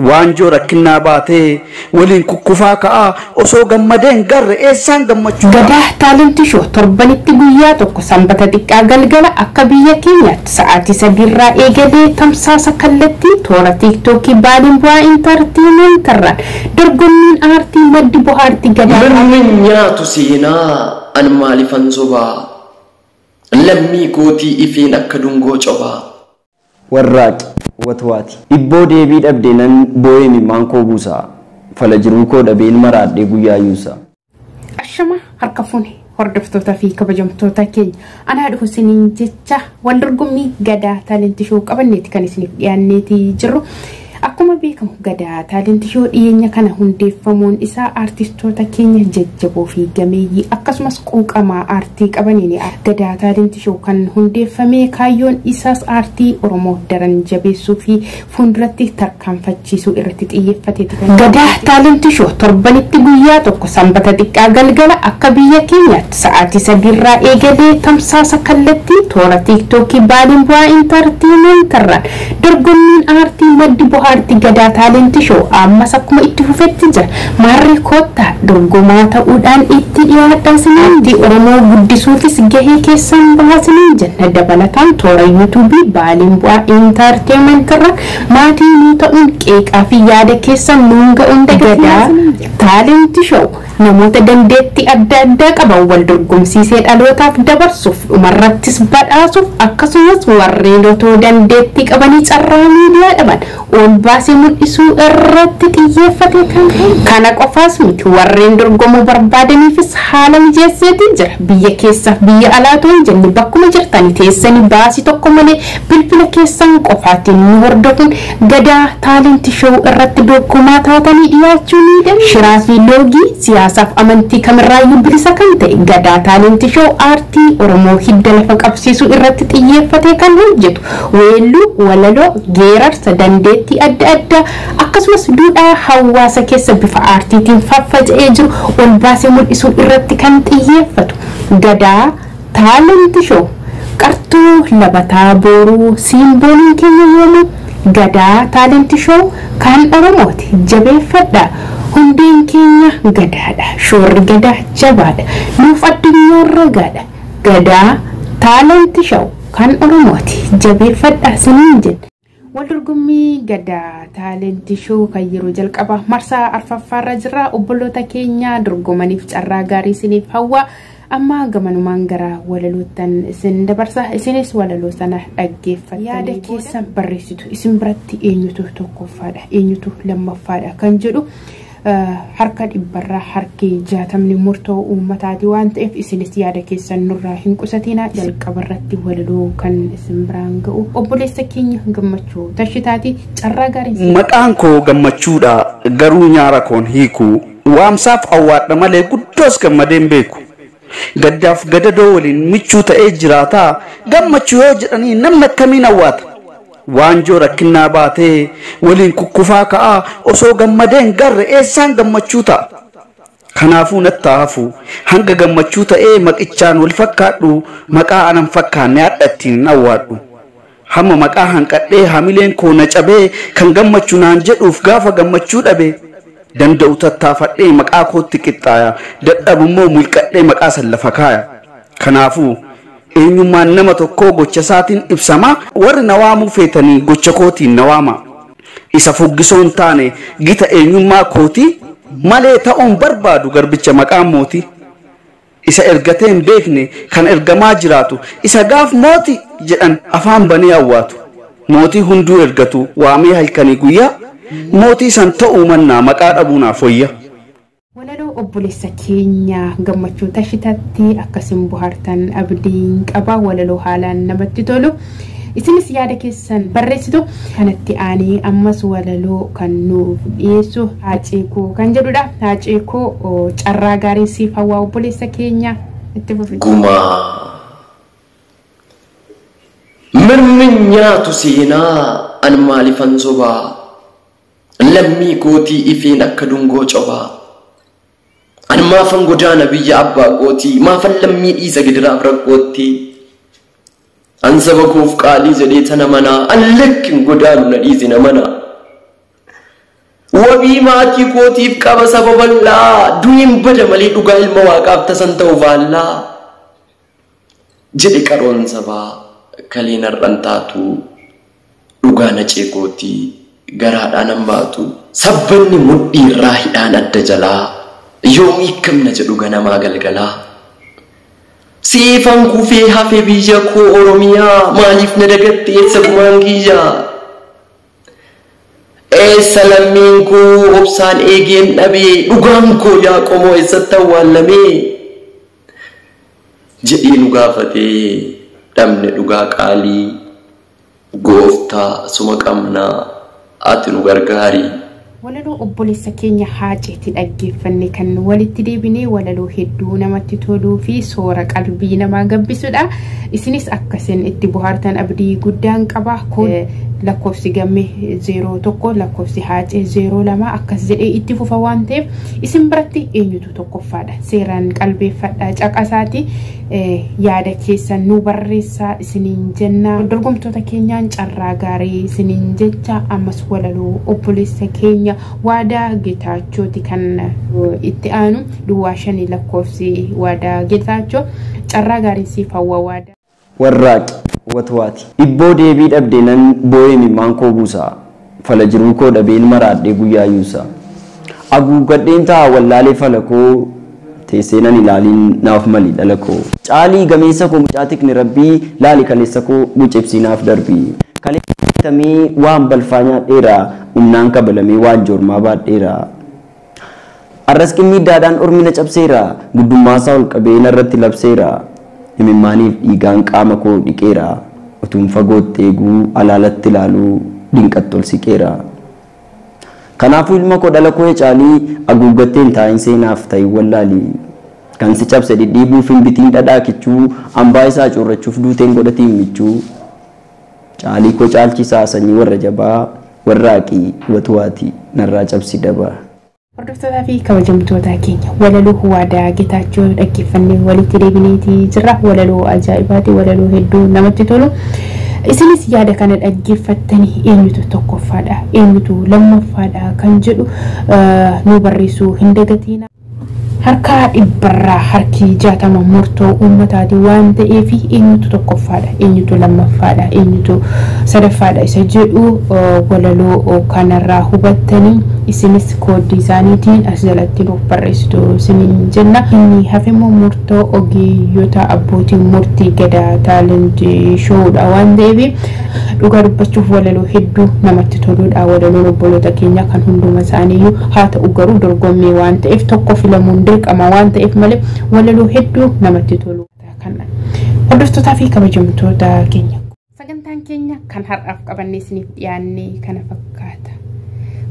Waanjoo rakkinaa baatee waliin kukkufaa ka'aa osoo gammadeen garre eessaan gammachuu Gadaa taalentii shoo torbanitti guyyaa tokko sanbata xiqqaa galgala akka biyya keenyaatti sa'aatii 3 irraa eegalee tamsaasa kallattii toora tiiktookii baaliin bu'aa intartiimentarraan dorgommiin aartii maddi bohaartii gadaa Mirmin nyaatu seenaa an maalifan sobaa lammii gootii ifiin akka dungoo cobaa warraaqi watwaati ibboo deebii dhabdeenan boo'emi maankoo buusaa fala jiruu koo dhabeen maraadhee guyyaa yuusaa ashama harka fuune hordoftoota fi kabajamtoota keenya anaa dhufu isiniin jecha wal dorgommii gadaa taalentii shoo qabanneeti kan isiniif dhiyaanneeti jirru akkuma beekamu gadaa taalentii shoo dhiyeenya kana hundeeffamuun isaa aartistoota keenya jajjaboo fi gameeyyii akkasumas quuqamaa aartii qabaniin gadaa taalentii shoo kan hundeeffame kaayyoon isaas aartii oromoo daran jabeessuu fi fuulduratti tarkaanfachiisuu irratti xiyyeeffateeti. Gadaa taalentii shoo torbanitti guyyaa tokko sanbata xiqqaa galgala akka biyya keenyaatti sa'aatii 3 irraa eegalee tamsaasa kallattii toora tiiktookii baaliin bu'aa intartiimentarraan dorgommiin aartii maddi bohaartii gadaa taalentii shoo ammas akkuma itti fufetti jira maarree koottaa dorgomaa ta'uudhaan itti dhiyaadhaa isiniin oromoo guddisuufis gahee keessan baasanii jenna dabalataan toora yuutuubii baaliin bu'aa intartiimentarraan maatii nuu ta'uun qeeqaa fi yaada keessan nuun ga'uun gadaa taalentii shoo namoota dandeettii adda addaa qaban wal dorgomsiisee dhalootaaf dabarsuuf dhumarrattis badhaasuuf akkasumas warreen otoo dandeettii qabanii carraa miidiyaa dhaban ol baasee mul'isuu irratti xiyyeeffate kana qofaas miti warreen dorgomuu barbaadaniifis haala mijeesseetii jira biyya keessaaf biyya alaatoo hin jenne bakkuma jirtanii teessanii baasii tokko malee bilbila keessan qofaatiin nu hordofuun gadaa taalentii shoo irratti dorgomaa taatanii dhiyaachuu ni dandeessu. Shiraa fi loogii siyaasaaf amantii kamirraayyuu bilisa kan ta'e gadaa taalentii shoo aartii oromoo hidda lafa qabsiisuu irratti xiyyeeffatee kan hojjetu weelluu walaloo geerarsa dandeettii adda addaa akkasumas duudhaa hawaasa keessa bifa aartiitiin faffaca'ee jiru ol baasee mul'isuu irratti kan xiyyeeffatu gadaa taalentii shoo qartuu labataa booruu siimbooliin keenya yoomuu gadaa taalentii shoo kan oromooti jabeeffadha hundeen keenya gadaadha shoorri gadaa jabaadha nuuf addunyaarra gaadha gadaa taalentii shoo kan oromooti jabeeffadha isiniin jenna. Waldorgommii gadaa taalentii shoo kan yeroo jalqaba marsaa arfaffaarra jira obboloota keenya dorgomaniif carraa gaarii isiniif hawwa amma gamanumaan gara walalootan isin dabarsa isinis walaloo sana dhaggeeffatanii yaada keessan barreessitu isin biratti eenyutu tokkoffaadha eenyutu lammaffaadha kan jedhu harka dhibbarraa harki 60 murtoo uummataati waan ta'eef isinis yaada keessan nurraa hin qusatinaa jalqabarratti walaloo kan isin biraan ga'u obboleessa keenya gammachuu tashitaati carraa gaarii. Maqaan koo gammachuudha garuu nyaara koon hiiku waamsaaf awwaadha malee guddoos gammadeen beeku. Gaddaaf gadadoo waliin michuu ta'ee jiraataa gammachuu yoo jedhanii namni akkamiin awwaata. Waanjoo rakkinaa baatee waliin kukkufaa ka'aa osoo gammadeen garre eessaan gammachuu ta'a. Kanaafuu nattaafu hanga gammachuu ta'ee maqichaan wal fakkaadhu maqaa anan fakkaanne hadhattiin awwaadhu. Hamma maqaa hanqadhee hamileen koo na cabee kan gammachuu naan jedhuuf gaafa gammachuu dhabe. Danda'u tattaafadhee maqaa kootti qixxaaya dadhabummoo mulqadhee maqaa san lafa kaaya. Kanaafuu eenyummaan nama tokkoo gocha isaatiin ibsama warri na waamuu feetanii gocha kootiin na waama. Isa fuggisoon taane gita eenyummaa kootii malee ta'uun barbaadu garbicha maqaan mootii. Isa ergatee hin beekne kan ergamaa jiraatu isa gaaf mooti jedhan afaan banee awwaatu. Mootii hunduu ergatu waamee halkanii guyyaa mootii san ta'uu mannaa maqaa dhabuunaaf wayya. Walaloo obboleessa keenya gammachuu tashitatti akkasiin bohaartan abdiin qaba walaloo haalaan namatti tolu isinis yaada keessan barreessitu kanatti aanee ammas walaloo kan nuuf dhiyeessu haaceekoo kan jedhudha haaceekoo carraa gaarii siif hawaa obboleessa keenya itti fufi. Gumaa mirmin nyaatu seenaa an maalifan sobaa lammii gootii ifiin akka dungoo cobaa. An maafan godaana biyya abbaa gootii maafan lammii dhiisa gidiraaf rakkootti. An saba koof qaalii jedhee tana manaa an lakkin godaanu na dhiise na manaa. wabii maatii kootiif qaba saba bal'aa du'in bada malee dhugaa ilma waaqaaf tasan ta'u faallaa jedhe qaroon sabaa kaleen har'an taatu dhugaa nacee kootii garaadhaan hambaatu sabbanni mudhii irraa hidhaan adda jalaa yoom hiikamna jedhu ganamaa galgalaa siifan kufee hafe biyya koo Oromiyaa maaliif na dagatte eessa gumaan kiyyaa eessa lammiin koo obsaan eegeen dhabee dhugaan koo yaa qomoo eessatti awwaallamee jedhee nu gaafatee dhabne dhugaa qaalii gooftaa suma qabnaa ati nu gargaari. Walaloo obboleessa keenya Haaceetti dhaggeeffanne kan walitti deebinee walaloo hedduu namatti toluu fi soora qalbii namaa gabbisudha. Isinis akkasiin itti bohaartan abdii guddaan qaba. Lakkoofsi gamme 01 lakkoofsi Haacee 02 akkas jedhee itti fufa waan ta'eef isin biratti eenyutu tokkoffaadha. Seeraan qalbeeffadha caqasaati. Yaada keessan nu barreessaa isiniin jenna. Dorgomtoota keenyaan carraa gaarii isiniin jecha ammas walaloo obboleessa keenya Waadaa Geetaachooti kan itti aanu duwwaa 5 lakkoofsi Waadaa Geetaachoo carraa gaarii siif hawwa Waadaa. Warraaqi watwaati ibboo deebii dhabde nan boo'ee mimmaan koo buusa fala jiruu koo dhabeen maraadhee guyyaa yuusa aguuggadheen ta'a wallaalee fala koo teessee nan ilaaliin naaf mali dhala koo caalii gameessa koo mucaa tikni rabbii laali kaleessa koo bucebsii naaf darbii kaleessamee waan balfaa nyaadheera humnaan kabalamee waan joormaa baadheera arras qimmiiddaadhaan ormina cabseera guddummaasaa ol qabee narratti labseera himimmaaniif dhiigaan qaama koo dhiqeera utuun fagootti eeguu alaalatti ilaaluu dinqatti ol siqeera kanaafuu ilma koo dhala koo caalii aguuggatteen taa'in seenaaf ta'e wallaalii kan si cabse dhidhiibuuf hin bitiin dhadhaa kichuu hambaa isaa coorrachuuf duuteen godhatiin michuu caalii koo caalchisaa sanyii warra jabaa warraaqii watwaati narraa cabsi dabaa. Hordoftoota fi kabajamtoota keenya walaloo Waadaa Geetaachoo dhaggeeffannee walitti deebineetii jirra. Walaloo ajaa'ibaati, walaloo hedduu namatti tolu. Isinis yaada kana dhaggeeffattanii eenyutu tokkoffaadha eenyutu lammaffaadha kan jedhu nu barreessuu hin dagatina. Harka dhibbarraa harki 60 murtoo uummataati waan ta'eef eenyutu tokkoffaadha eenyutu lammaffaadha eenyutu sadaffaadha isa jedhu walaloo kanarraa hubattanii isinis koodii isaaniitiin as jalatti nuuf barreessitu isiniin jenna. Inni hafemoo murtoo ogeeyyota abbootiin murtii Gadaa Taalentii Shoodha waan ta'eef dhugaa dubbachuuf walaloo hedduu namatti toludha. Walaloo obboloota keenya kan hunduma isaaniiyyuu haa ta'u garuu dorgommii waan ta'eef tokko filamuun dirqama waan ta'eef malee walaloo hedduu namatti tolu. Hordoftoota fi kabajamtoota keenya sagantaan keenya kan har'aaf qabannee isiniif dhiyaannee kana fakkaata.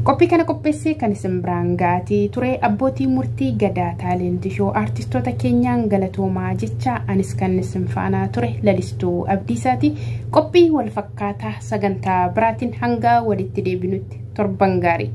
Qophii kana qopheessee kan isin biraan ga'aa ture abbootii murtii Gadaa Taalentii Shoo artistoota keenyaan galatoomaa jecha anis kan isin faana ture Lalistuu Abdiisaati. Qophii wal fakkaataa sagantaa biraatiin hanga walitti deebinutti torban gaarii.